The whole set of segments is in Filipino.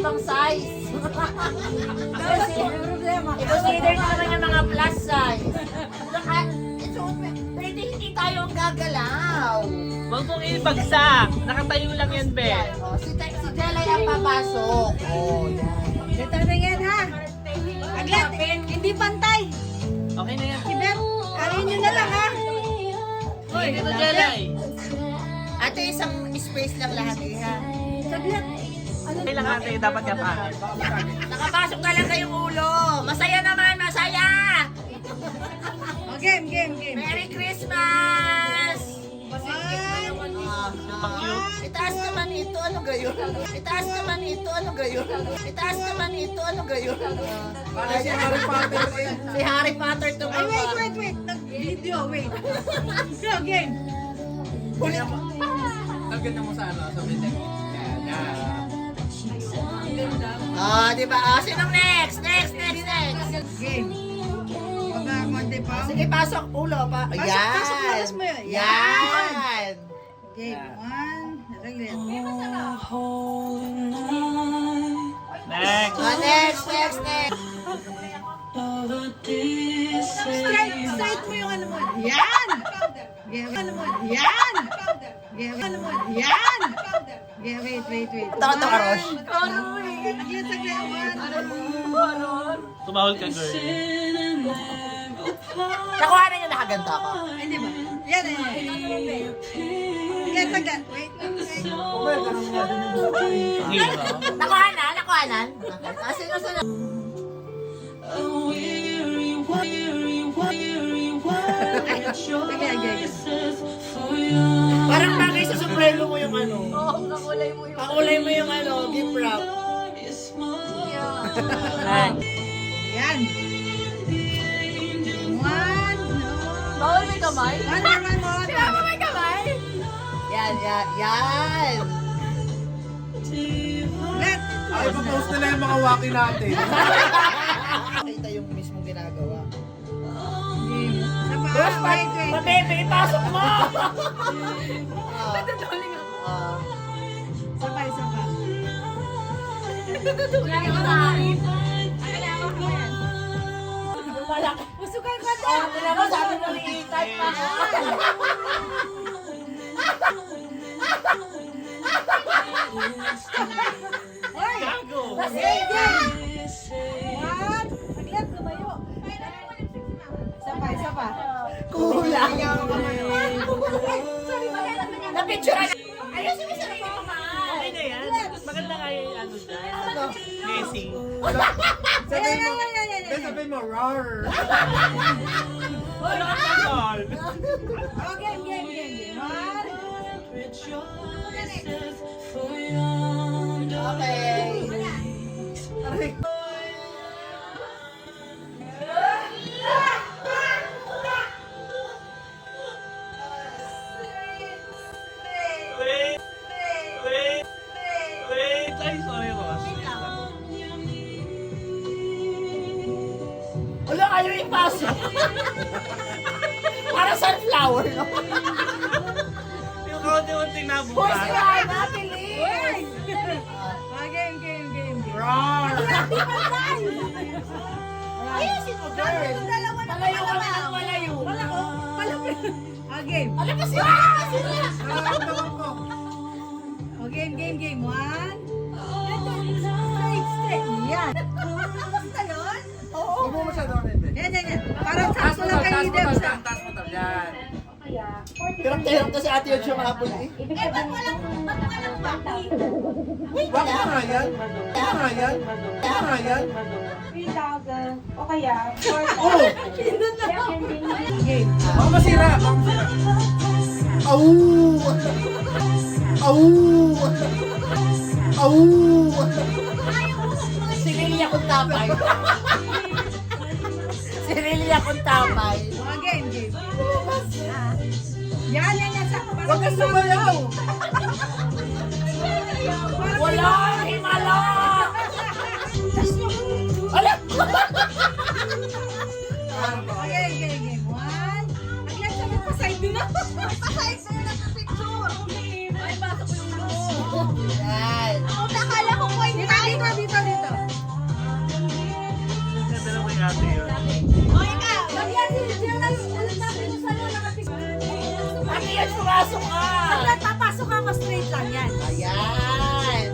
ibang size. Kasi, consider nyo naman yung mga plus size. Pwede hindi tayo gagalaw. Huwag mong ibagsak. Nakatayo lang yan, be. Oh, si Jelay ang papasok. Oh, yan. Ito na yan ha. Aglat, hindi pantay. Okay na yan. Sibet, karin nyo na lang ha. Hoy, dito, Jelay. At yung isang space lang lahat eh, ha. Saglit. Okay lang ate, dapat kapahan. Nakapasok na lang kayong ulo. Masaya naman, masaya! O, game. Merry Christmas! Itaas naman ito, ano gayon? Itaas naman ito, ano gayon? Itaas naman ito, ano gayon? Para si Harry Potter eh. Si Harry Potter Ay, tumama. wait. Nag-video, wait. So, game. Tagyan mo sa ano, sa bitin. Yan. Ah, di ba? Ah, sinong next? Next. Game. Baka konti pa. Sige, pasok ulo pa. Ayan. Pasok, labas mo yun. Yan. Game. 1. Saglit. Next. Ah, next. Straight mo yung ano mo. Yan! Game. Ano mo. Yan! Game. Ano mo. Yan! Game. Wait. Toto Arosh. Saglit. Tumahol ka, girl. Nakuha na yung nakaganda ko. Hindi ba? Yan. Saglit. Wait. Ang hero. Nakuha na. Ah, sino? Parang bagay sa sombrero mo yung ano. Oo, pakulay mo yung ano, gift wrap. Yan. 1. Bawal may kamay? One more. May kamay? Yan. Let. Ay, ipapost nila yung mga waki natin. Nakita yung mismong ginagawa. Sa pa. Wait. Mabebe, ipasok mo! Isa pa. Usukan ka na. Tignan mo, sabi mo i-type pa. Hoy! Gago. One. Saglit, lumayo. Isa pa. Kulang. Napicture na. Ayusin mo sa Okay na yan. Maganda nga yung ano dyan. Blessing. Yan. Sabi mo, roar. Wala ka pasal. Oh, game. One. Okay. Wait. Ay, sorry, Ross. Wala kayo ipasok. Para sunflower, no? Yung kaunti-unting Boys, nabukas. kaya na, bilis! Oh, game. Roar. Ayusin mo, girl. Malayo ka na, malayo. Oh, game. Alam kasi Nararamdaman ko. Oh, game. One. Straight. Yan. Huwag mo masyado ako hindi. Yan. Parang sakto lang kay Idem sa. Taas mo to. Yan. hirap kasi ate yun siya mga puli. Waki na nga yan. O kaya, Oh! Game. Baka masira. Au! Si Lilia kung tapay. Oh, game. Yan. Huwag kang sumayaw! Wala! Himala! Ala! Okay, game. One. Agad sa magpa-side na. Pa-side sa'yo na sa picture. Ay, baka ko yung ulo. Yan. Nakala ko po hindi tayo dito, dito. Ganda naman yung ate yun. Ano yan, pumasok ka? Papasok ka mo, straight lang yan. Ayan.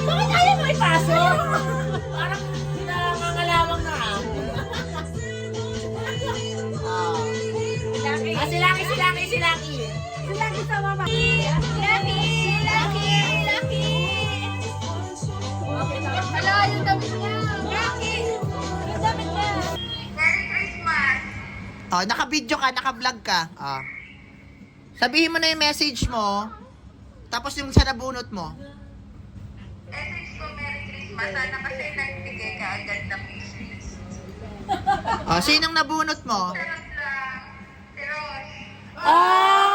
Bakit ayaw mo ipasok? Parang nangangalawang na. Oh. Ah, si Lucky. Lagi sa mama. Hala, yung damit niya. Yung damit niya. Merry Christmas. Oh, naka-video ka, naka-vlog ka. Oh. Sabihin mo na yung message mo. Tapos yung sa nabunot mo. Message ko, Merry Christmas. Sana kasi nagbigay ka agad ng wishes. Oh, sinong nabunot mo? Sarap lang. Si Rosh. Ah!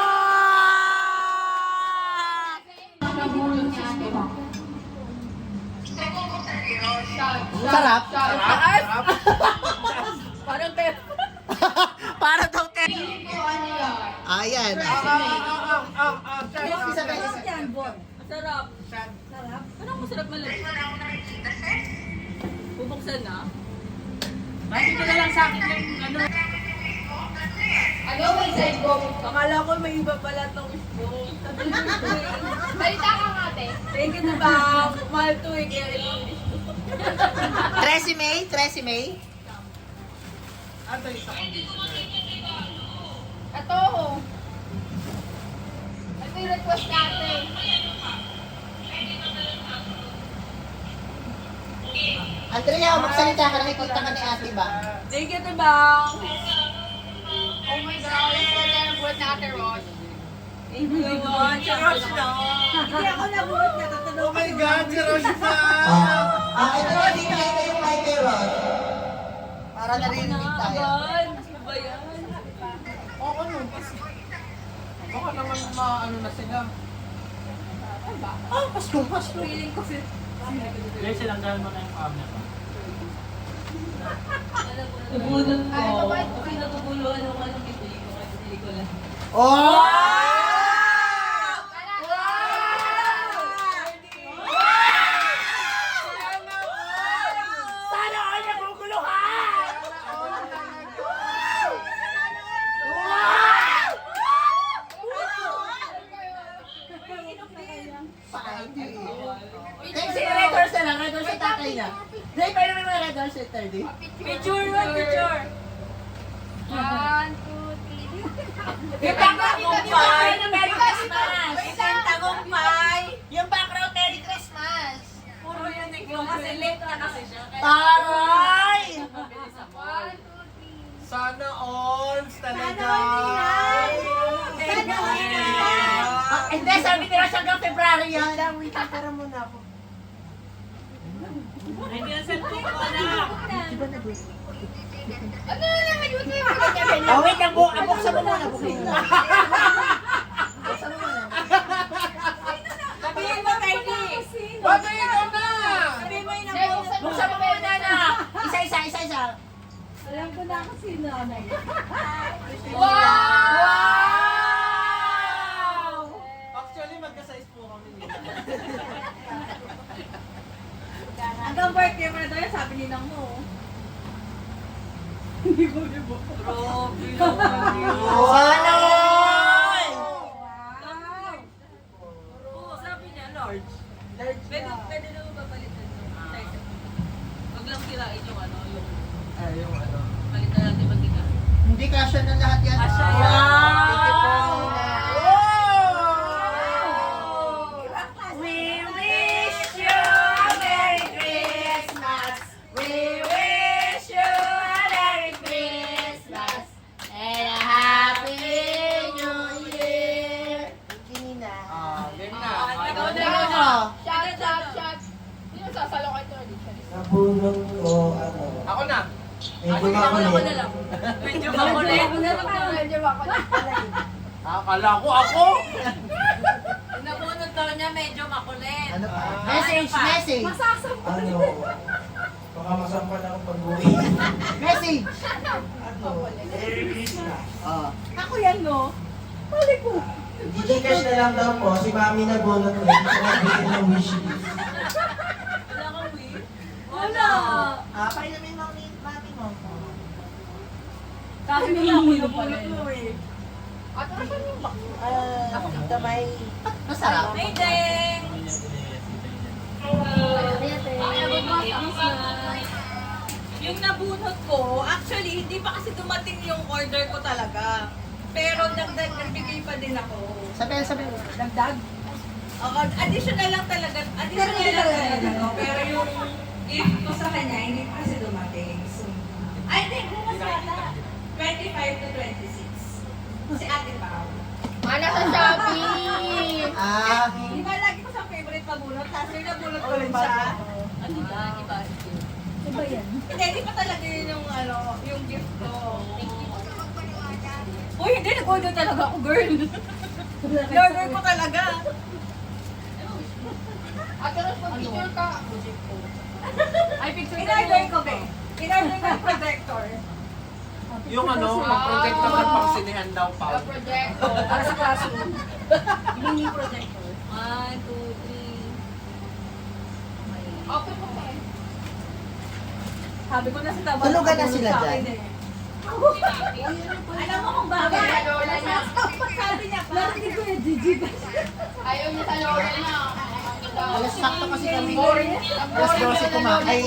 Gusto ko buksan ni Rosh. Sarap. Parang pep. Para daw Ayan. Hindi mo na ako nakikita, sis. Bakit ka na lang sa akin yung ano? Akala ko may iba pala itong isbo. Balita ka nga, te. Thank you, diba? Mahal to eh, kaya itong isbo. Tracy May. Ito, oh. Ito yung request natin. Andrea, magsalita ka. Nakikita ka ni ate ba? Thank you, diba? Oh my God, let's go there and work na Ate Rosh. Thank you. Charot na. Hindi ako nabunot na. Oh my God, si Rosh pa! Ito na dito yung mic kay Rod. Para narinig tayo. Ano ba yan? Oo, ano? Baka naman maano na sila. Pasko. Feeling ko si... Guys, silang dahil mo na yung camera. Nabunot ko. Kasi natutuluan ako ng hindi ko. Kasi hindi ko lang. Oh! Sana all naguguluhan! Red horse na lang, red horse sa tatay na. Dahil pwede naman red horse sa third. Picture, picture. 1, 2, 3. Yung background Merry Christmas! Isang tagumpay. Yung background Merry Christmas! Puro yan eh. Kasi late na kasi siya. Taray! 1, 2, 3. Sana all talaga! Hindi, sabi nila hanggang February yan. Wait lang, para muna ako. Hindi na cellphone ko na. Ano na naman yung Oh, wait lang, buksan mo muna. Buksan mo muna. Sabihin mo, Kylie. Bagay ikaw na! Sabihin mo yung nabunot. Buksan mo muna na. Isa-isa. Alam ko na ako sino. Wow! Actually, magka-size po kami. Hanggang birthday mo na daw yan, sabi ni Nang mo. Ano? Oo, sabi niya, large. Pwede naman papalitan yung size. Huwag lang sirain yung ano, yung Yung ano. palitan natin magkita. Hindi kasya na lahat yan. Kasya yan. Wow! We wish you a Merry Christmas. We wish you a Merry Christmas and a Happy New Year. Kinina. Game na. Shot. Sino sasalo kay Tony? Nabunot ko, Ako na. medyo makulit. Medyo makulit. Medyo makulit. Akala ko ako! Nabunot daw niya, medyo makulit. Ano pa? Message. Ano, baka masampan ako pag-uwi. Message. Ano, Merry Christmas. Oh. Ako yan, no? Balik ko. Gcash na lang daw po, si Mami nabunot ko. Hindi siya nagbigay ng wishlist. Wala kang win? Wala. Pakilamin mo ni mami mo. Sabi nila ako nabulot mo eh. Masarap. Hey, Deng! Yung nabunot ko, actually, hindi pa kasi dumating yung order ko talaga. Pero dagdag, nagbigay pa din ako. Sabihin. Dagdag? Oo, additional lang talaga. Additional lang talaga. No? Pero yung gift ko sa kanya, hindi pa kasi dumating. So, ay, hindi, bukas yata. 25 to 26. Si Ate Pao. Mana sa Shopee! Di ba lagi ko sa favorite pabunot? Tapos may nabunot ko rin siya. Ano ba? Iba yan. Hindi, di pa talaga yun yung, yung gift ko. Uy, hindi. Nag-order talaga ako, girl. Nag-order ko talaga. At pero pag picture ka, Ay, picture in-order ko, be. In-order ko yung projector. Yung projector ng pagsinihan daw, Pao. projector. Para sa classroom. Mini projector. 1, 2, 3. Okay po kayo. Sabi ko na sa taba. Tulugan na sila sa akin dyan. eh. Alam mo kung bakit? Sabi niya pa. Narinig ko yung Gigi. Ayaw niya sa lola na. Alas sakto kasi kami. Alas 12 kumakain.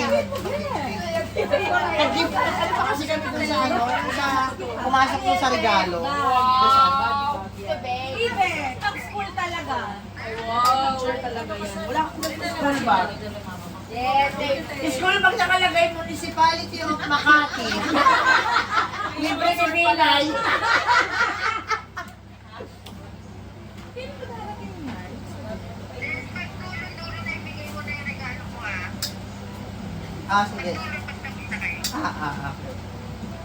Nag-gift ano pa kasi kami dun sa sa pumasok dun sa regalo. Ibe, ang school talaga. Wow. Talaga yan. Wala akong School bag. Yes, School bag nakalagay Municipality of Makati. Libre ni Binay. Pagtulong-tulong na ibigay mo na yung regalo mo Sige. Okay.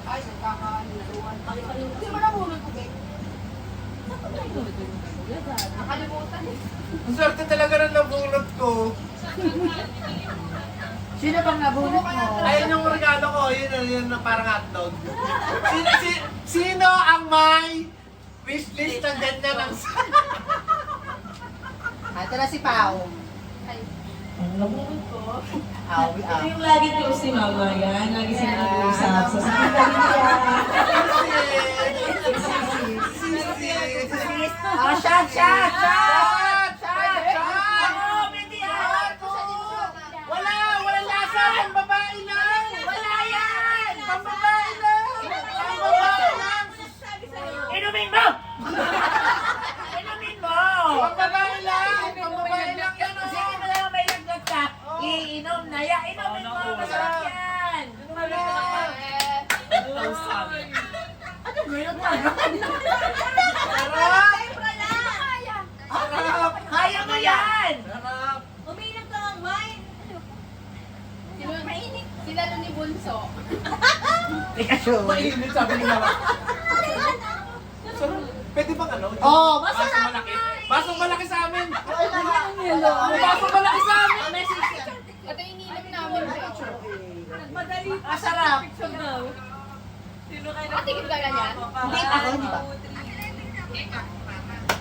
Ay, nagkakaluan. Hindi mo nahulog ko, babe. Nakalimutan eh. Ang swerte talaga ng nabunot ko. Sino bang nabunot mo? Ayun yung regalo ko, yun na parang hotdog. Sino ang may wishlist ng ganyan ng Ito na si Pao. Ang nabunot ko. Awi. yung lagi close si Mama yan. Lagi sila nag-uusap. So, sa Shot! Wala lasa, pambabae lang! Wala yan! Pambabae lang! Pambabae lang! Inumin mo! Inumin mo! Pambabae lang! Pambabae lang yan! Sige mo lang may lagnat ka. Iinom na yan. Inumin mo. Masarap yan. Ano meron na? Sarap! Kaya mo yan! Sarap! Umiinom ka ng wine. Sila nun ni Bunso. Pikachu. Mainit sabi nila. Sarap. Pwede bang Oh, Basong masarap malaki. nga Basong malaki sa amin! eh. Basong malaki sa amin! Ito yung ininom namin. Nagmadali pa. Masarap. Picture daw. Sino kayo Nakatingin ka na yan? Hindi ako, di ba?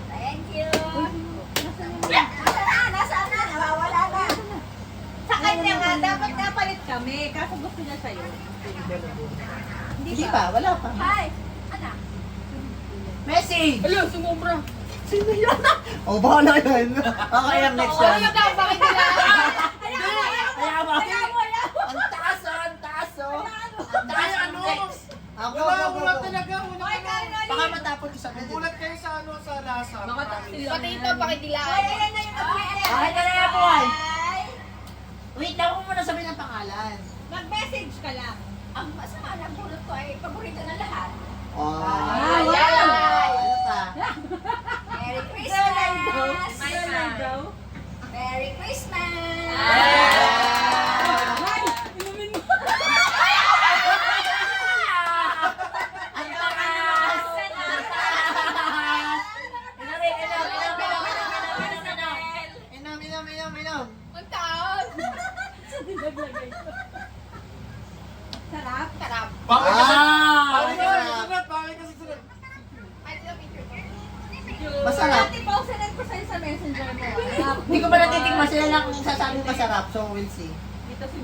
Thank you. Nasaan na? Nawawala na. Sa kanya nga, dapat napalit kami. Kaso gusto niya sa'yo. Hindi pa, wala pa. Hi! Anak. Message! Ayun, sumubra. Sino yan? Oh, bahala yan. Okay, ang next Oo, one. bakit nila? Kaya ba? Ang taas, ang taas, oh. Ang taas, ang next. Go. Wala talaga. Baka matapon ko sa medyo. Gulat kayo sa sa lasa. Pati ito, bakit nila? Ayan na yung nag-message. Okay ka na yan, boy. Hi! Wait, daw ko muna sabihin ang pangalan. Mag-message ka lang. Ang masama ng bulot ko ay paborito ng lahat. Oh. Ay! Ano pa? Merry Christmas! Merry Christmas! Ang taas! Ang taas! Inom. Ang taon. Sarap? Sarap. Bakit kasi? Ah! Bakit kasi sunod? Bakit kasi sunod? Ay, ito picture ko. Masarap. Ate messenger mo. Hindi ko pa natitikman, sila lang kung sasabi masarap, so we'll see.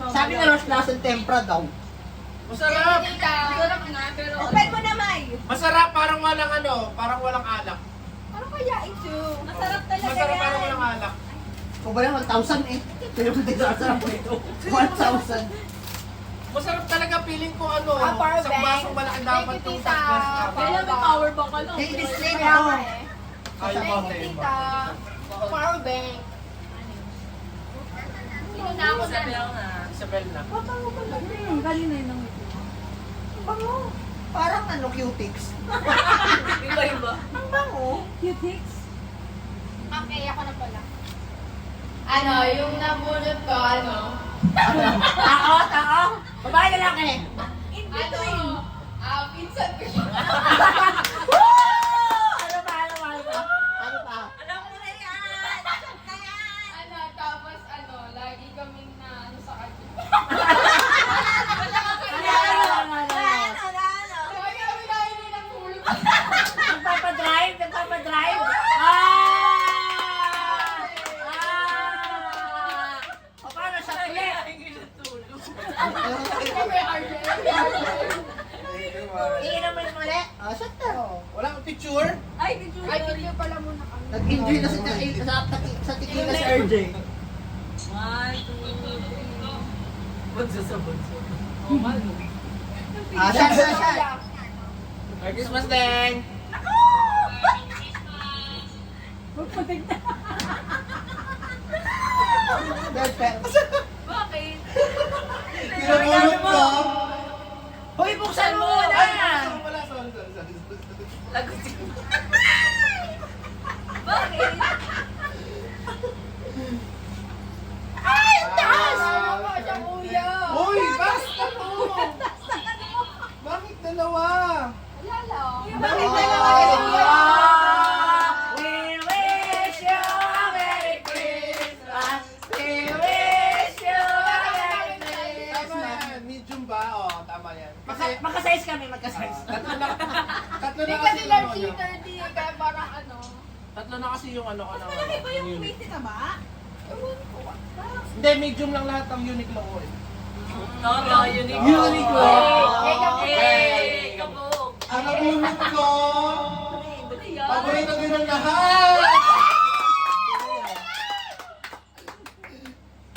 Sabi na Ross Lason Tempra daw. Masarap! Sarap nga, pero... Open mo na, May. Masarap, parang walang parang walang alak. Ano kaya ito? Masarap talaga Masarap, yan. parang walang alak. Kung ba lang 1,000 eh. Pero hindi sa sarap nito. 1,000. Masarap talaga, feeling ko power isang bank. basong malaki dapat Thank you, itong tita. Kaya may power bank ka lang. Hey, display mo to. Ayaw ko, Tita. Power bank. Sino na ako na? Isabel na. Kanina yun ang Bango. Parang cutics. Iba-iba. Ang bango. Cutics. Okay, ako na pala. Ano, yung nabulot ko, ano? Tao. Babae na lang eh. In between. Pinsan ko siya. Ano pa? Ano pa? Alam mo na yan! Ano, tapos ano, lagi kaming na ano sa kanya. Kaya kami lagi din ang tulog. Nagpapadrive. O paano siya ulit? Iinumin mo ulit? O, shut na. Walang picture? Ay, picture. Ay, video pala muna kami. Nag-enjoy na sa tequila si RJ. 1, 2, 3. Bunso sa bunso. Shut. Merry Christmas, Deng! Bakit? Pinabulot ko! Hoy, buksan mo Ay, na! wala. Sorry. Lagot siya. Bakit? Ay, taas! Ano ba siya, kuya? Uy, basta mo! Bakit dalawa? Wala lang. Bakit dalawa kayo? We wish you a Merry Christmas. We wish you a Merry Tama Christmas. yan. Medium ba? Oo, tama yan. Kasi Magka-size kami, magka-size. tatlo na Hindi kasi kasi yung large ano. 30, kaya parang ano. Tatlo na kasi yung ano ko na. Malaki ba yung weight nila ba? Ewan ko. Hindi, medium lang lahat ang Uniqlo ko eh. Tama, unique. Uniqlo. Hey, kabog. Ang nabulot ko! Ano yan? Paborito din ng lahat!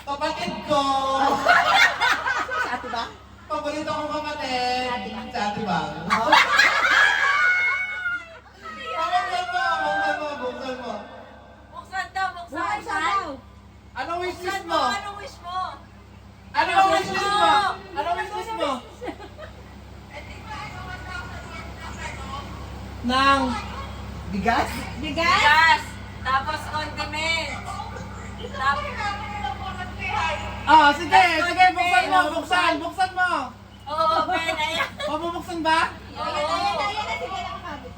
Kapatid ko! Sa ate ba? Paborito kong kapatid! Sa ate ba? Buksan mo! Buksan daw, buksan. Anong wishlist Buksan mo? mo, anong wish mo? Anong wishlist mo? Anong wishlist mo? Nang Bigas? Bigas. Tapos condiment. Tapos, sige, buksan mo! oo, Ben, ayan. Mabubuksan ba? Oo. Sige, nakakabit.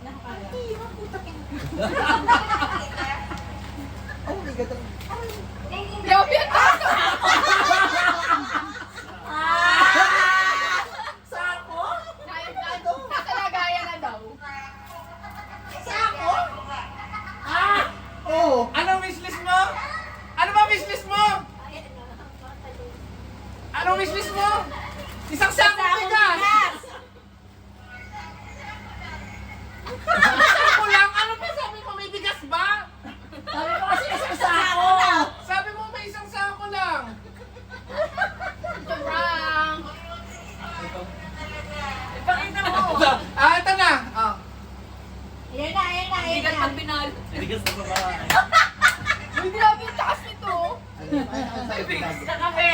Oh my God. Grabe ang taas. Sako? Nasa lagayan na daw. Sako? Oh. Anong wishlist mo? Ano ba wishlist mo? Anong wishlist mo? Isang sakong bigas! Sako lang? Ano pa sabi mo? May bigas ba? Sabi ko kasi isang sako. Sabi mo may isang sako lang. Sobrang. Ipakita mo. Ito na. Ayan Bigat na. pag pinalo. Bigas na babae. Uy, grabe ang taas nito. Bigas na kami.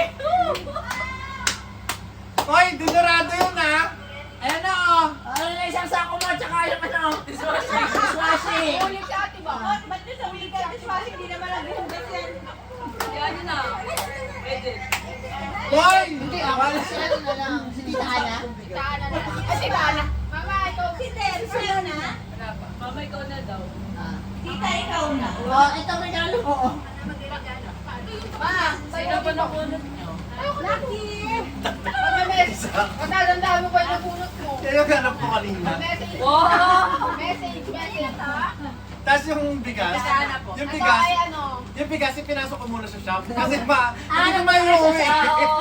Hoy, dinurado yun ha. Ayan na Ano na isang sako mo, tsaka yung dishwashing. Ulit si ate ba? Ba't doon sa ulit ka? Dishwashing, hindi naman naghugas yan. Yan yun na. Pwede. Hoy! Hindi, ako si ano na lang, si Tita Ana. Tana na. Ay, si Tana. Mama, ikaw. Si Teresa na. Wala pa. Mama, ikaw na daw. Tita, ikaw na. Oh, ito regalo ko. Ma, Sino ba nakunod nyo? Lucky! Matagandaan mo ba yung nabunot mo? Kaya ganap ko kanina. Message. Wow! Message ha? Tapos yung bigas, Kasana po. yung Ito bigas, ay ano? yung bigas, pinasok ko muna sa shop. Kasi hindi ko maiuwi.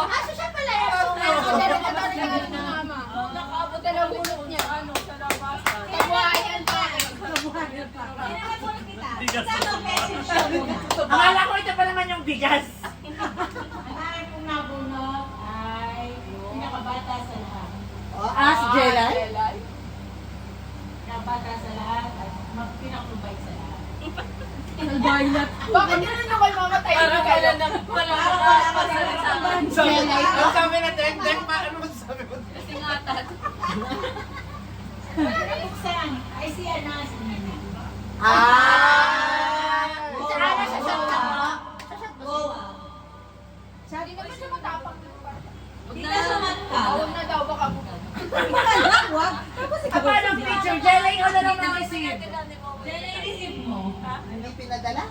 Aso siya pala yun. Meron ka ba regalo ng mama? Nakaabot na lang bunot niya. Ano? Sa labasan. Kabuhayan pa. Kabuhayan pa. Pinapulot kita. Bigas. Saan ang message siya mo? Akala ko ito pa naman yung bigas. Ang kung nabunot ay pinakabata sa lahat. Ask Jelay. Pinakabata sa lahat at pinakubay sa lahat. Bakit yun ako mamatay? Parang wala na, wala pa sa Ang sabi na, Dek, ano masasabi mo? singatan. Buksan. Ay si Ana. Si Nina. Si Ana sa shop na mo. Hindi naman siya matapang. Huwag na naman ka. Huwag na daw, baka mo. Paano ang picture? Jelay, ikaw na lang na-receive. Then i-receive mo. Hindi pinadala?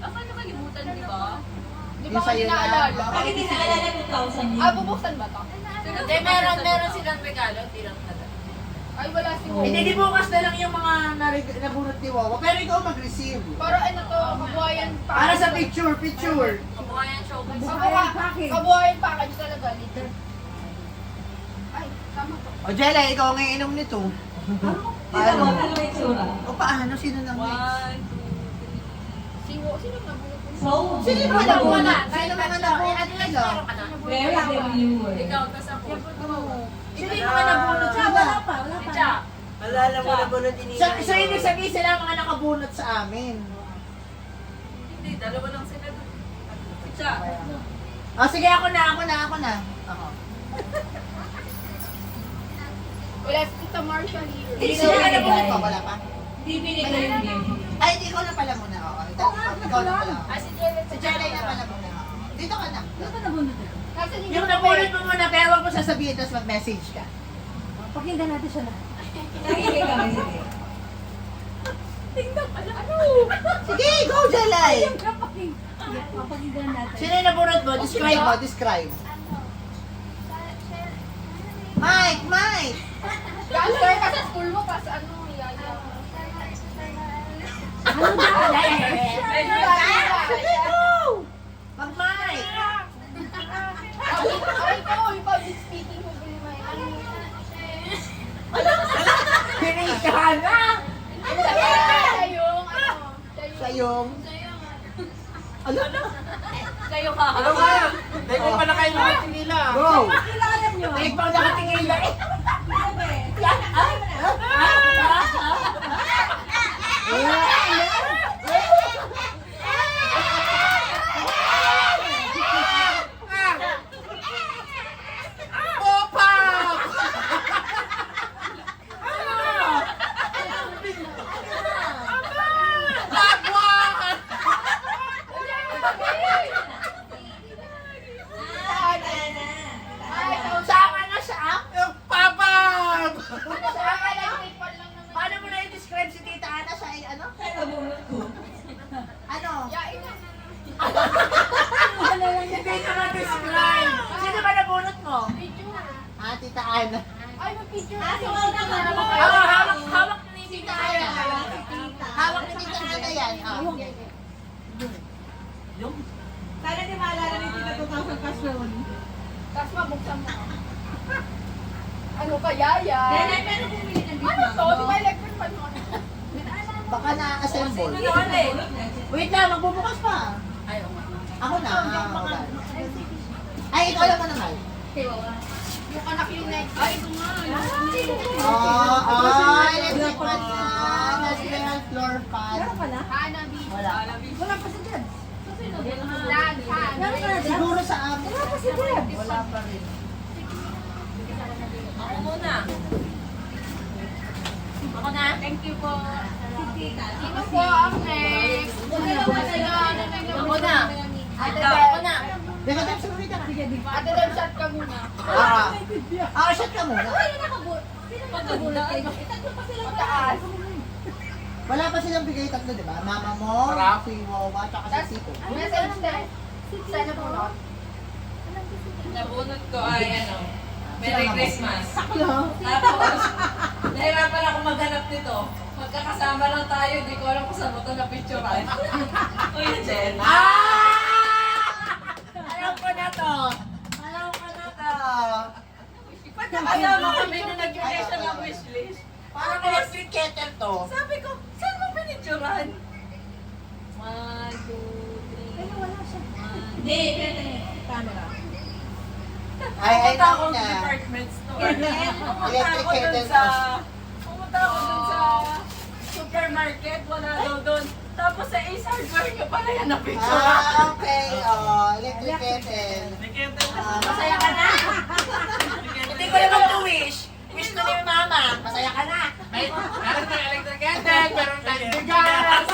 Paano kalimutan, di ba? Di Yung ba sa'yo hindi na. naalala? Bakit hindi naalala 2,000 yun? Bubuksan ba to? Hindi, meron silang regalo, hindi lang nalala. Ay, wala si Wo. Hindi, di bukas na lang yung mga nabunot ni Wawa. Pero ikaw mag-receive. Para ano to, kabuhayan pa. Para sa picture. Kabuhayan showbiz. Kabuhayan pa kayo talaga, liter. Ay, tama to. O Jelay, ikaw ang iinom nito. Ano may tsura? O paano? Sino nang next? 1, 2, Si Wo, sino nabulot? So, Sino mga nabunot? Sino mga nabunot nila? very demure. Ikaw, tas ako. Sino yung mga nabunot nila? Ticha. Alala mo na bunot ini. So, ibig sabihin sila ang mga nakabunot sa amin. Hindi, dalawa lang sila doon. Ticha. O sige, ako na. Ako. Wala si Tita Marcia here. Hindi sila mga nabunot pa. Wala pa? Hindi binigay yung game. Ay, hindi ikaw na pala muna. Oo. Ikaw na pala. Si Jelly. Si Jelay na pala muna. Dito ka na. Kasi hindi Yung ko nabunot mo muna, pero huwag mo sasabihin, tapos mag-message ka. Nakikinig kami, sige. Sige, go, Jelay! Sino yung nabunot mo? Describe. Mike! Cancer ka sa school mo, pas ano, yaya. Sige, go! Mag-Mike! Ay, ito, yung public speaking mo, Kinig ka na! Siya yung, ano, Sayong. Ano? Kayo ka. Ano nga? Dek, pa na kayo lahat nila. Go! Take pang nakatingin lang eh. Sama na siya. Yung papap! Paano mo na i-describe si Tita Ana sa ano? Ano? Hindi ko na-describe. Sino ba nabunot mo? Tita Ana. Ay, mag-picture. Hawak ni Tita Ana. Hawak ni Tita Ana yan. Sana di maalala ni Tita 2,000 kasyon. Tapos mabuksan mo. Ano ka, yaya? Dahil pero bumili ng Ano to? Di ba electric fan mo? Baka na-assemble. Ano kasi? Wait lang, magbubukas pa. Ayaw nga. Ako na. wala. Ay, ikaw lang mo naman. Yung anak yung next. Ay, ito nga. Electric fan yan. National floor fan. Hanabi. Wala. Dad, Han. Siguro sa amin. Wala pa rin. Ako muna. Ako na. Thank you po. Tita. Sino po ang next? Ako na. Ate Ako Del. na. Teka, teka, sorry ka. Ate Del, shot ka muna. Shot ka muna. Pagkagula. Mataas. Wala pa silang bigay tatlo, di ba? Mama mo, si Wawa, tsaka si Tito. Message din. Sana po. Nabunot ko ay ano. Merry Christmas. Tapos, nahirapan ako maghanap nito. Magkakasama lang tayo, di ko alam kung saan mo ito na-picturean. Kuya Jen. Alam ko na to. Alam ko na to. Pagkakasama kami na nagbigay siya ng wishlist. Parang electric kettle to. Sabi ko, saan mo pinicturean? 1, 2, 3. Pero wala siya. Hindi, camera. Ay, Pumunta ako naku sa na. department store. Pumunta Electric ako dun kettle sa... to. Pumunta ako dun sa supermarket, wala daw dun. Tapos sa Ace Hardware nyo pala yan na-picture. Okay. Oh, electric kettle. May kettle na. Masaya ka na? Hindi ko naman to wish. Wish ko ni mama. Masaya ka na. Meron ng electric kettle, meron ng bigas.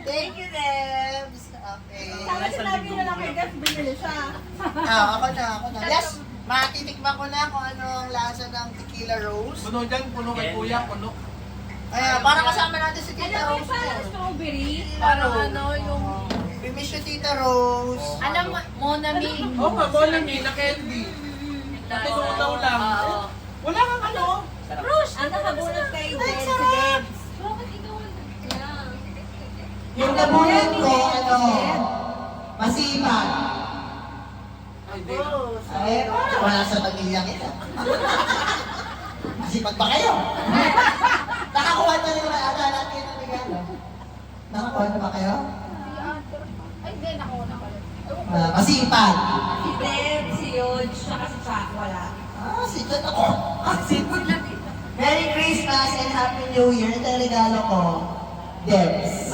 Thank you, Debs. Okay. Sana sinabi na lang kay Def, binili siya. Ako na. Yes, matitikman ko na kung ano ang lasa ng tequila rose. Puno dyan, puno kay kuya, puno. Ay, para kasama natin si Tita Rose. Strawberry. Parang yung... We miss you, Tita Rose. Alam mo, Monami. Oo nga, Monami na candy. Natulutaw lang. Wala kang ano. Rush! Ang nakabunot kay Jen, si Debs. Bakit ikaw? Yung nabunod ko, ano, masipag. Ay, wala sa pamilyang ito. Masipag ba kayo? Nakakuha na rin ata natin ng regalo. Nakakuha na ba kayo? Ay, hindi, nakuha na pala. Masipag. Si Debs, si Yod, tsaka si Chuck, wala. Si John ako. Merry Christmas and Happy New Year. Ito ang regalo ko. Debs.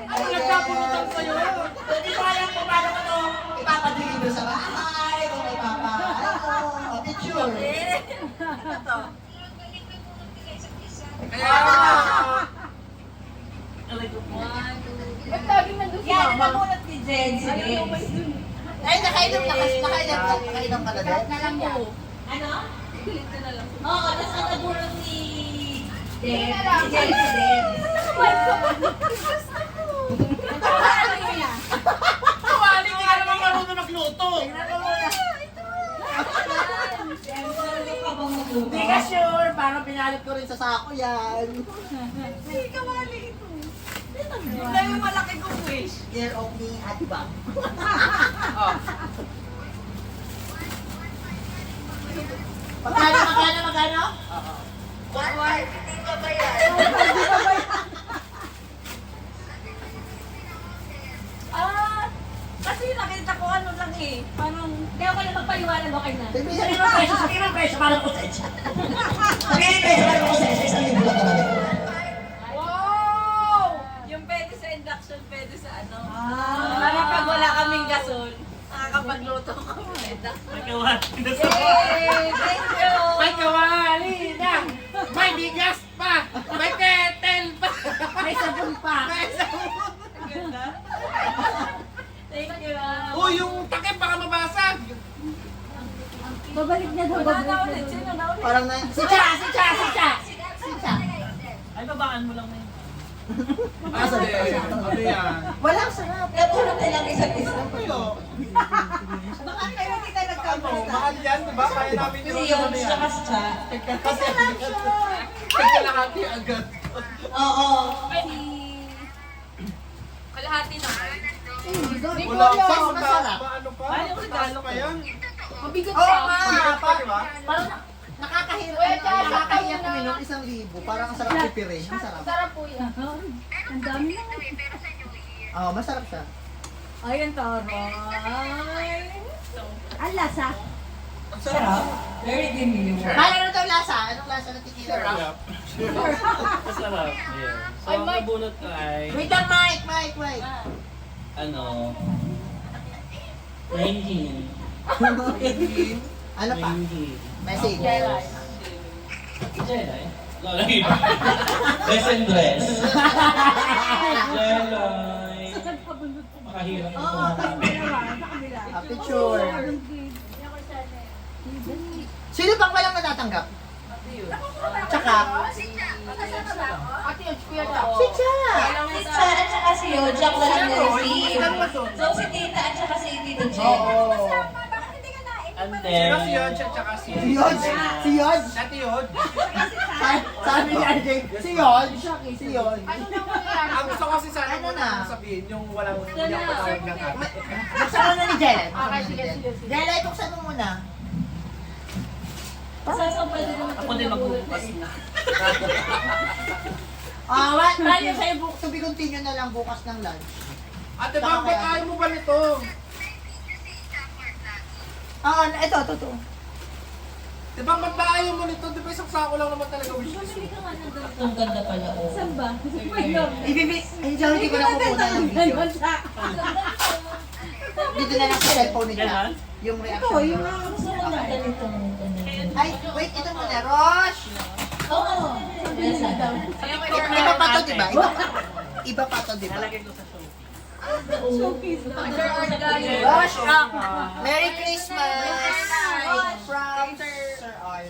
Ano nagkapunutan sa'yo? Hindi ko alam kung paano ko ito ipapadeliver sa bahay, kung may picture. Kaya Ba't lagi nandun si Yan, mama? nabunot ni Jen, si Debs. Ay, nakainom ka na, Debs. Na lang yan. Ano? Oo, tapos ang nabunot ni Debs, Sige na lang. si Jen, si Debs. Ano yun yan? Kawali ka naman marunong magluto. Hindi ka sure, parang pinalit ko rin sa sako yan. Hindi ka mali ito. Yun lang yung malaki kong wish. Dear of me at Bob. Magkano? Kasi nakita ko ano lang eh. Parang, hindi ako lang magpaliwanag okay na. Sabihin ng presyo, parang konsensya. Sabihin ng presyo, parang konsensya. Isang libo lang naman. Wow! Yung pwede sa induction, pwede sa ano. Para pag wala kaming gasol, nakakapagluto kami. May kawati na sa Yay! Thank you! May kawali na. May bigas pa. May kettle pa. May sabon pa. May sabon. Thank you. Oh, yung takip baka mabasag. Babalik niya daw, Wala na babalik ulit. niya Sino na ulit? Parang na... Si Cha! Ay, babaan mo lang na yun. Ano yan? Walang sarap. Natulog na lang isa't isa. Ano? Baka kayo hindi tayo Ano? nagkamusta. Mahal yan, diba? Kaya namin Si yung Yon, ano yan. tsaka si Cha. Pagkalahati agad. Oo. Kalahati naman. Hindi ko Wala alam. pa. masarap. Ano pa? Ay, yung regalo pa yan. Mabigat Oo pa. nga. Pa, diba? Parang nakakahirap. Wait, Nakakahiyak na. kuminom 1,000. Parang ang sarap pipirin. Ang sarap. Sarap po yan. Ang dami na. Oo, masarap siya. Ay, ang taray. Ang lasa. Ang sarap. Very demure. Paano na ito lasa? Anong lasa ng tequila rose? Masarap. Yeah. So, Ay, ang Mike. nabunot ko ay, Wait lang, Mike. ano, Rangin. Ano pa? Rangin. Message. Jelay. Lalagay ba? Dress and dress. Jelay. Makahirap ito. A picture. Sino pang walang natatanggap? Tsaka? Ate, kuya daw. Si Cha! Si Cha at saka si Yo, Jack na lang na-receive. So si Tita at saka si Tito Jen. Oo. Ano? Sino si Yod siya tsaka si... Si Yod! Si Yod! Siya si Yod. Sabi ni RJ, si Yod! Si Yod! Ano naman yan? Ang gusto ko kasi sana Ano muna na? akong sabihin yung walang hindi ako patawag ng ate. Buksan mo na ni Jella. Okay, sige. Jella, ituksan mo muna. Ako din magbubukas na. What? Tayo sa'yo to be continue na lang bukas ng lunch. Ate Bang, ba't ayaw mo ba nito? Ito. Di ba, ba't ba ayaw mo nito? Di ba isang sako lang naman talaga wishlist mo? Ang ganda pala, oh. Saan ba? Hindi ko na kukuha ng video. Dito na lang sa cellphone ni Jack. Yung reaction. Ito, Ang ganda nitong Ay, wait, ito muna. Rosh! Oo. Iba pa to, di ba? Iba pa to, di ba? Nalagay ko sa show. Rosh, Merry Christmas! From Sir R.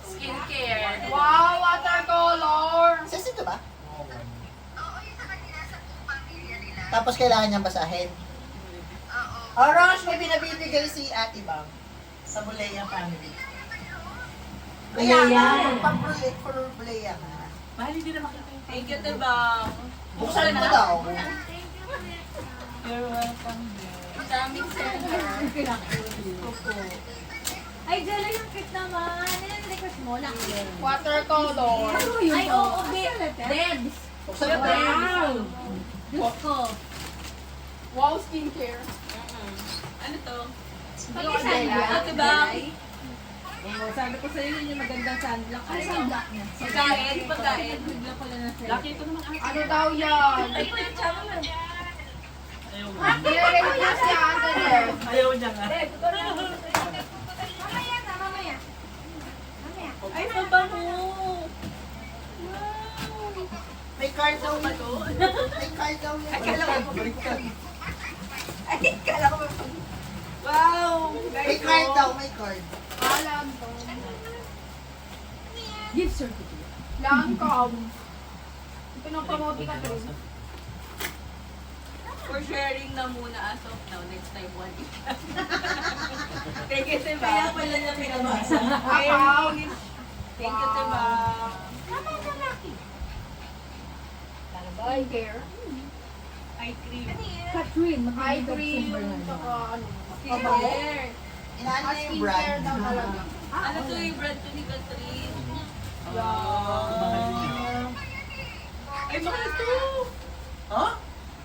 Skincare. Wow, watercolor! Sis, ito ba? Oo, yung sa kanila sa buong pamilya nila. Tapos kailangan niyang basahin. Oo. Oh, Rosh, may pinabibigay si Ate Bang sa Bulea family. Kaya yan. For Bulea. Mahal hindi na makita yung Thank you, Tebang. Buksan mo daw. You're welcome. Maraming center. Ay, Jella, yung cake naman. Ano yung request mo? Lang. Watercolor. Ay, oo, Debs. Buksan mo daw. Wow. Diyos ko. Wow, skincare. Ano to? Pag-isang Tebang. Sabi ko sa'yo yun yung magandang sunblock. Ano sunblock niya? Pagkain. Bigla ko lang nasa. Laki ito naman ate. Ano daw yan? Ay, ito yung chama mo. Ayaw mo. Nire-request niya ate Deb. Ayaw niya nga. Mamaya. Ay, mabango. May card daw. May card daw. Wow. May card daw, may card. Alam ko. Gift certificate. Lancome. Pinapromote ka rin. For sharing na muna as of now. Next time, one each. Thank you, Tebang. Kaya pala niya pinabasa. Akaw. Thank you, Tebang. Skincare. Eye cream. Catherine. Eye cream. Saka ano. Skincare. Inaano na yung Skincare brand. daw talaga. Ano to yung brand to ni Catherine? Ay, mahal to. Huh?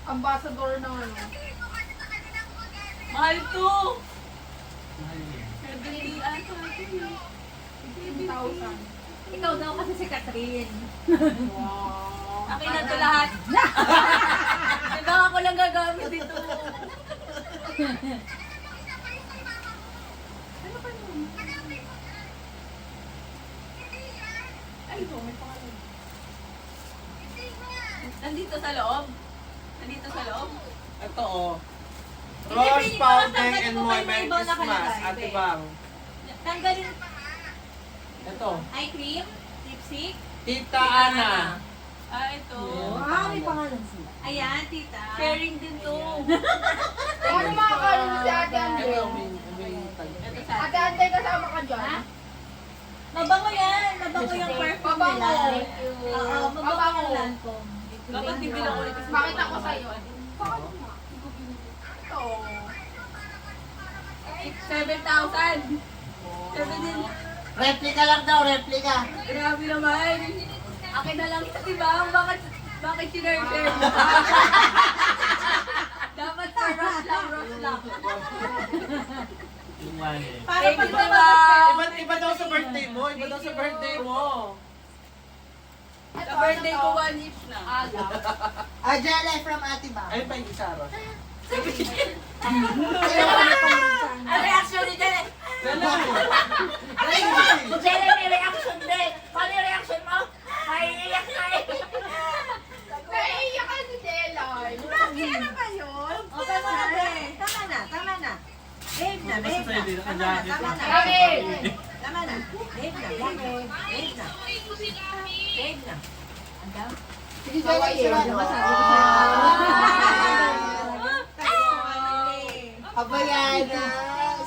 Ambassador ng ano. Mahal to. Mahal niya. Nagdali ata. 10,000. Ikaw daw kasi si Catherine. Wow. Akin na to lahat. Diba ako lang gagamit dito. Ay, ito, may pangalan. Nandito sa loob. Nandito sa loob. Ito oh. Rose Fountain and Moy Merry Iba na Christmas, kalagay, Ate be. Bang. Tanggalin. Ito. Eye cream, lipstick. Tita Ana. Ah, ito. May pangalan sila. Ayan, tita. Sharing din to. Ano makakaroon si Ate Andre? Ito, may tag. Ito sa Ate Andre, kasama ka dyan? Mabango yan. Mabango yung perfume Mabango. nila. Oo, mabango yung Lancome. Dapat bibili ko ulit. Bakit ako sa'yo? Ito. 7,000. 7,000. Replica lang daw, replica. Grabe naman. Akin na lang ito, diba? Bakit sinurfer mo? Dapat sa rush lang. Yung wallet. Para Thank pag you, diba? Iba daw sa birthday mo. Iba daw sa birthday mo. Sa birthday ko, 1 each na. Jella from Ate Bang. Ayun pa yung isa, Ros. Ang reaction ni Jelle. Jella, may reaction din. Paano yung reaction mo? Maiiyak na eh. Naiiyak ka si Jelay. Ano ba yun? O, tama na, be. Tama na, tama na. Behave na, Basta behave sa'yo na. din, Tama na, naka-jacket. tama na. Bakit? Tama na. Behave na, behave. Behave na. Behave na. Ang dami. Sige, Jella, isa lang. Diba sabi ko sa'yo? Ah! Kabayanas!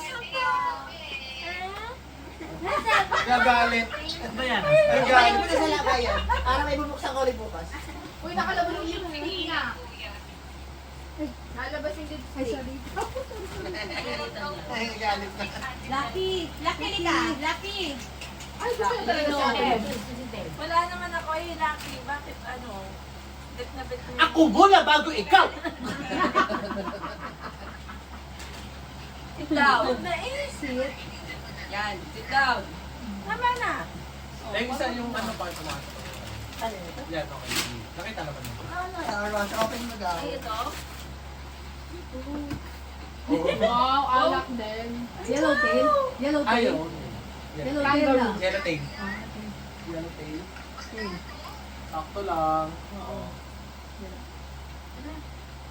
Gagalit. Ano ba yan? Ipahin mo na sa labayan. Para may bubuksan ko ulit bukas. Uy, nakalabas yung lipstick na. Nalabas yung lipstick. Ay, sorry. Ay, galit na. Lucky! Lucky ka! Lucky! Ay, gusto na talaga sa akin. Wala naman ako eh, Lucky. Bakit ano? Bet na bet mo. Ako muna bago ikaw! Sit down. Naisip. Yan, sit down. Tama na. Ay, isa yung ano pa ito. Yan, okay. Nakita naman mo. Rosh, open mo daw. Ay, ito. Wow, alak din. Yellowtail. Yellowtail. Ayaw. Yellowtail na. Yellow tail. Yellow tail. Sakto lang. Oo.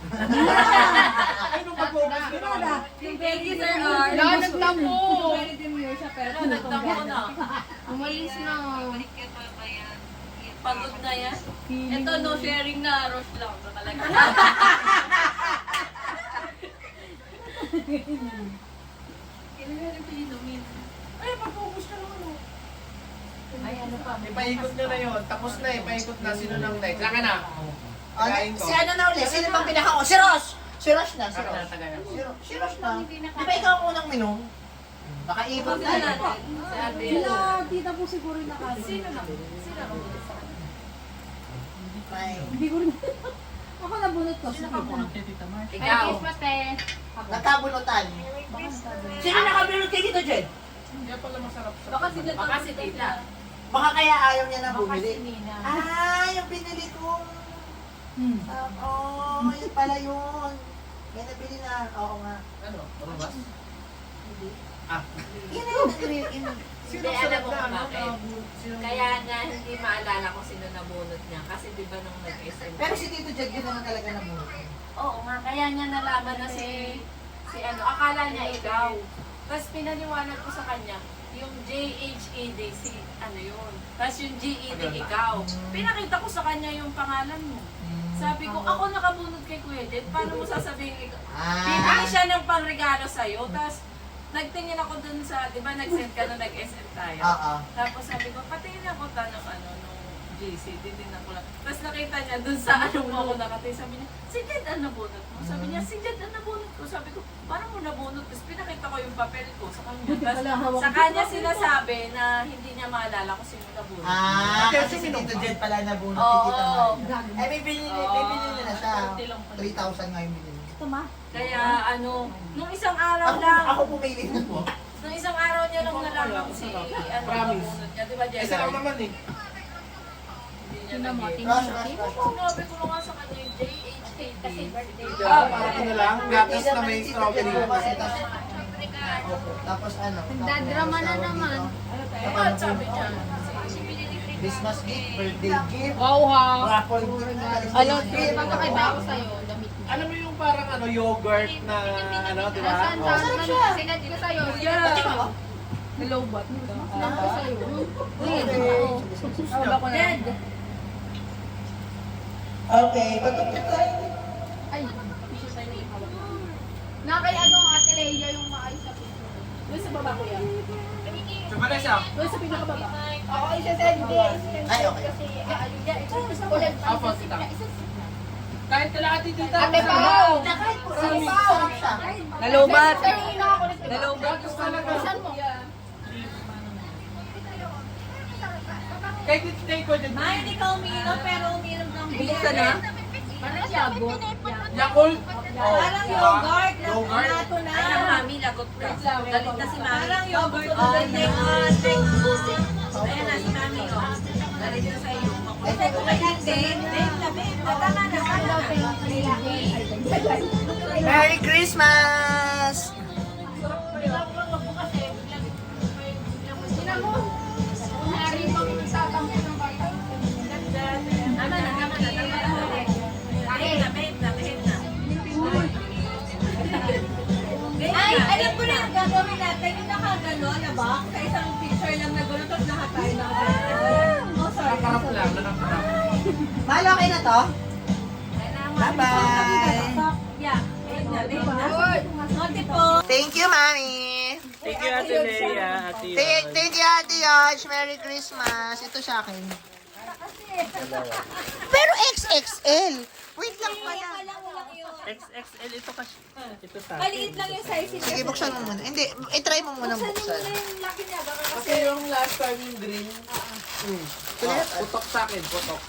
Ay, nung pag-focus ka na. Yung baby sir are. Wala, nagtampo. Very demure siya, pero nagtampo na. Umalis na. Pagod na yan. Ito, no sharing na. Rush lang. So, talaga. Kailangan ito inumin. Ay, pag-focus ka naman. Ay, ano pa? Ipaikot nyo na yun. Tapos na, ipaikot na. Sino nang next? Saka na. Tagayin ko. Si ano na ulit? Sino bang pinaka ko? Si Rosh! Si Rosh na, si Saka na, Rosh. tagayin. Si Rosh na. Di ba ikaw ang unang minom? Nakaipon Pagod na. na natin. Sabi. Sila, tita po siguro nakasino. Sino na? Sino na? Ay. Hindi ko rin. Ako nabunot ko. Sino ka punod kay Tita Mark? Ikaw. Nagkabunutan. Sino nakabunot kay Tito Jed? Kaya pala masarap sa... Baka si Tita. Baka si Tita. Baka kaya ayaw niya na Baka si bumili. Nina. Ah, yung binili ko. Oo, yun pala yun. May nabili na. Oo nga. Ano? Marubas? Ah. Yun na yun. Sino Hindi, alam sarap mo na kung ano? bakit. Sino? Kaya nga hindi maalala kung sino nabunot niya. Kasi di ba nung nag-SM. Pero si Tito Jed yun naman talaga nabunot. Oo nga, kaya niya nalaman na si ano, akala niya ikaw. Tapos pinaliwanag ko sa kanya, yung JHED, si ano yun. Tapos yung GED ikaw. Pinakita ko sa kanya yung pangalan mo. Sabi ko, ako nakabunot kay Kuya Jet, paano mo sasabihin ikaw? Bibili siya ng pangregalo sa'yo, tapos nagtingin ako dun sa, di ba nag-send ka nung nag-SM tayo? Oo. Tapos sabi ko, patingin ako tanong ano, nung GC, titignan ko lang. Tapos nakita niya dun sa anong mo ako nakatingin, sabi niya, si Jed ang nabunot mo. Sabi niya, si Jed ang nabunot ko. Sabi ko, paano mo nabunot? Tapos pinakita ko yung papel ko sa kanya. Tapos sa kanya sinasabi na hindi niya maalala kung sino nabunot. Ah, kasi si Tito Jed pala nabunot si Tita Oo. Maria. Eh, may binili na siya. 3,000 nga yung binili. Ito ma. Kaya ano, nung isang araw Ako, lang, ako pumili na po. nung isang araw niya lang nalaman si ano Promise. nabunot niya. Di ba, Eh, Jed? sarap naman eh. Hindi niya Tingnan mo, nag-get. tingnan mo. Rush. Sinabi ko nga sa kanya yung JHK kasi birthday. Parang ano lang, gatas na may strawberry. Tapos ano? Nagdadrama na naman. At sabi niya, Christmas gift, birthday gift, Wow ha. raffle gift na. Ano, pagkakaiba ako sa'yo, damit mo. Alam mo yung parang ano, yogurt na ano, di ba? Nasaan Oh. saan saan? Sinad ko sa'yo. yeah. Hello, bot. Sinad ko sa'yo. Dead. Okay, patupit tayo. Ay, nakay ano Ate Leia yung maayos na picture. Doon sa baba ko yan. Diba na siya? Doon sa pinakababa. Ako isa-send din. Ay, okay. Kasi, ulit pa. Apo, kita. Kahit kalahati dito. Ate Pao! Kahit po, sarap siya. Nalubat. Nalubat. Saan mo? Kahit dito tayo ko dyan. Ma, hindi ka uminom pero uminom ng beer. Buksan na? Parang yabot. Yakult. Parang yogurt. Yogurt. Nato na. Ay, ang mami, lagot ka. Galit na si mami. Parang yogurt. Ayan na, si mami. oh. Galit na sa iyo. Kasi kung hindi, babe na, babe na. Tama na, tama na. Merry Christmas! Sina mo? Nari pang nagtatampo ng bata. Tama na, tama na, tama na. Babe na, babe na, babe na. Ay, alam ko na yung gagawin natin. Yung nakagano na box sa isang picture lang na gano'n. Tapos lahat tayo nakagano. Oh, sorry. Nakarap lang, nakarap. Mahal, okay na to? Kailangan Bye-bye! Yeah. Note po. Thank you, Mami. Thank you, Ate Lea. Ate Yon. Thank you, Ate Yosh. Merry Christmas. Ito sa akin. Pero XXL. Wait lang pala. XXL ito kasi. Ito sa Maliit lang yung size niya. Sige, buksan mo muna. Hindi, i-try mo muna buksan. yung laki niya. Baka kasi Kasi yung last time yung green, putok sa akin, putok.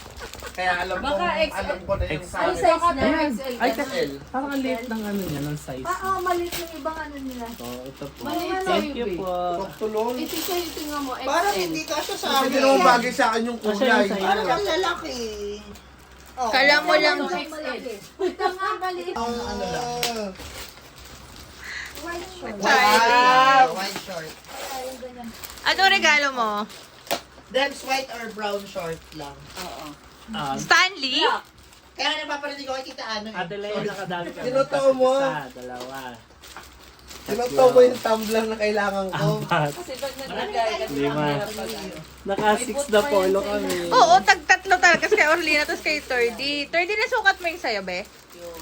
Kaya alam ko, alam ko na yung sa akin. Ay, kasi parang ang liit ng ano niya, ng size. maliit yung ibang ano nila. Oh, ito po. Maliit Thank you po. Putok tulong. Tingnan mo, Parang hindi kasya sa Kasi akin. naman bagay sa akin yung Kasi kulay. yung Parang sa'yo. ang lalaki. Oh. Kala mo lang. Ito nga, maliit. Ano lang? White short. Wow! White short. Ano regalo mo? Debs white or brown short lang. Stanley? Kaya napaparinig ko kay Tita Ano eh. Ate Lea, nakadami ka. Tinotoo mo. Isa, dalawa. Tinotoo mo yung tumbler na kailangan ko. Apat. kasi pag nagbigay ka, Lima. Naka-6 na polo kami. Oo, tag-tatlo talaga. Kasi kay Orlina, tapos kay Thirdy. Thirdy na sukat mo yung sayo, be?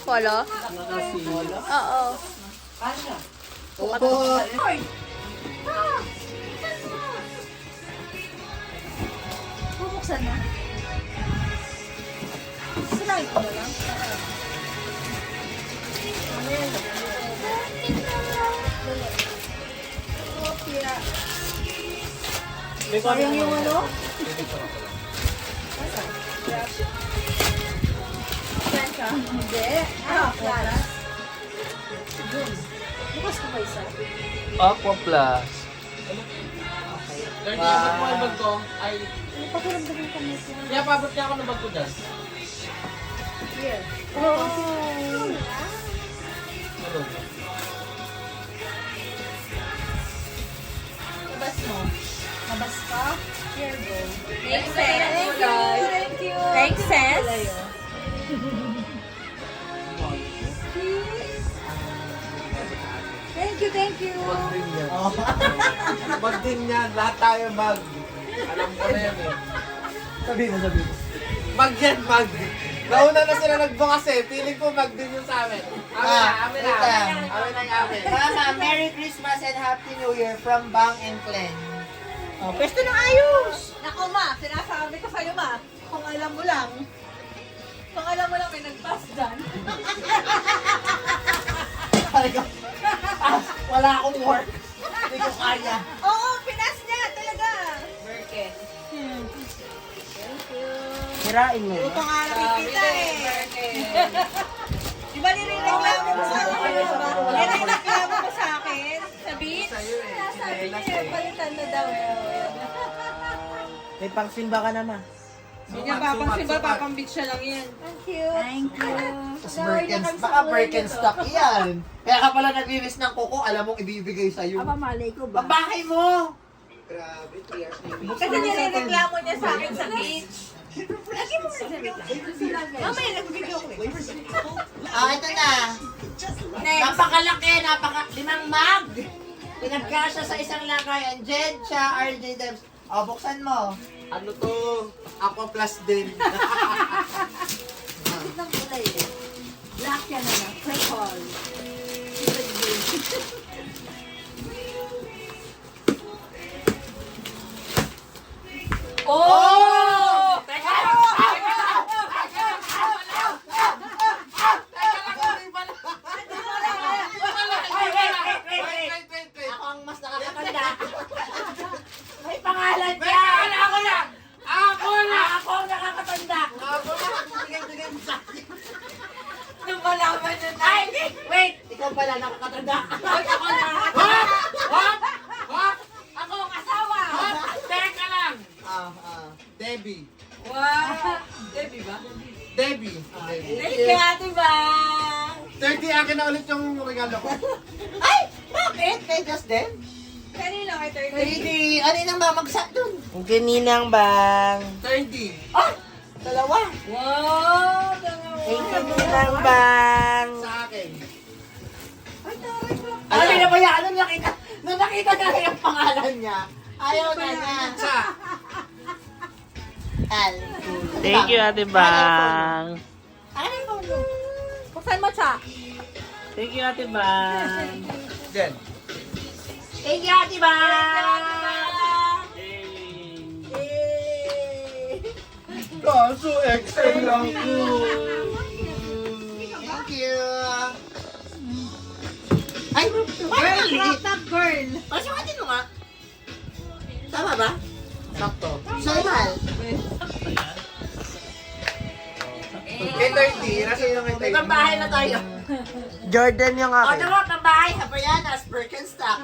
Polo? Naka-6. Oo. Opo. Bubuksan na. Sinabi ko na lang. Sayang yung ano? Hindi. Clara. Bukas ko ba isa? Aqua Plus. Kaya niabot mo yung bag ko, ay... Pakiramdaman ka mo siya. Kaya paabot niya ako ng bag ko dyan. Here. Mabas mo. Mabas ka? Here go. Makes sense. Thank you. Makes sense. Thank you, thank you. Bag din yan. Bag din yan. Lahat tayo bag. Alam ko na yan eh. Sabi mo. Bag yan, bag. Nauna na sila nagbukas eh. Feeling ko bag din yung sa amin. Amin na. Amin na yung amin. Mama, Merry Christmas and Happy New Year from Bang and Clen. Oh, pwesto ng ayos! Naku ma, sinasabi ko sa'yo ma, kung alam mo lang. Kung alam mo lang may nag-pass dyan. Wala akong work. Hindi ko kaya. Oo, pinas niya talaga. Merkel. Hirain mo. Ito nga nakikita eh. Di ba nirereklamo mo sa akin? Nirereklamo mo sa akin? Sa beach? Sabi niya, palitan na daw. May pangsimba ka naman. Hindi niya papang-simba, papang-beach siya lang yan. Thank you. Thank you. Baka Birkenstock yan. Kaya ka pala naglinis ng kuko, alam mong ibibigay sa'yo. Aba, malay ko ba? Babahay mo! Grabe, 3 years na yung Kasi nirereklamo niya sa akin sa beach. Lagi mo na mamaya nag-video ko eh. Ito na. Napakalaki, limang mag. Pinagkasya sa isang lakayan. Jed, siya, RJ Debs. O, buksan mo. Ano to? Aqua Plus din. Bakit ng kulay eh? Black yan na lang. Purple. Oh! Wait. Ako ang mas nakakatanda. May pangalan niya. Ako na! Ako na! Ako ang nakakatanda. Ako na! Bigay mo sa akin. Nung malaman niya na. Ay, wait! Ikaw pala nakakatanda. Ako na. Hop! Ako ang asawa. Teka lang! Debbie. Wow. Debbie ba? Debbie. Thank you, Ate Bang. 30 akin na ulit yung regalo ko. Ay! Bakit? Kay Justin? Kanino kay 30? Hindi. Ano yung mamagsak dun? Ang kaninang bang. 30. Ah! Dalawa. Wow! Dalawa. Ang kaninang bang. Sa akin. Alam niyo na ba yan? Nung nakita na yung pangalan niya, ayaw na niya. Sa. Al. Thank you, Ate Bang. Ano yung phone mo? Buksan mo, Cha. Thank you, Ate Bang. Jen. Thank you, Ate Bang! Kaso XL lang po. Thank you! Ay, parang liit. girl. Pasukatin mo nga. Tama ba? Sakto. Normal. Kay 30, nasa yung kay 30. May pambahay na tayo. Jordan yung O, tama, pambahay. Habayanas, Birkenstock.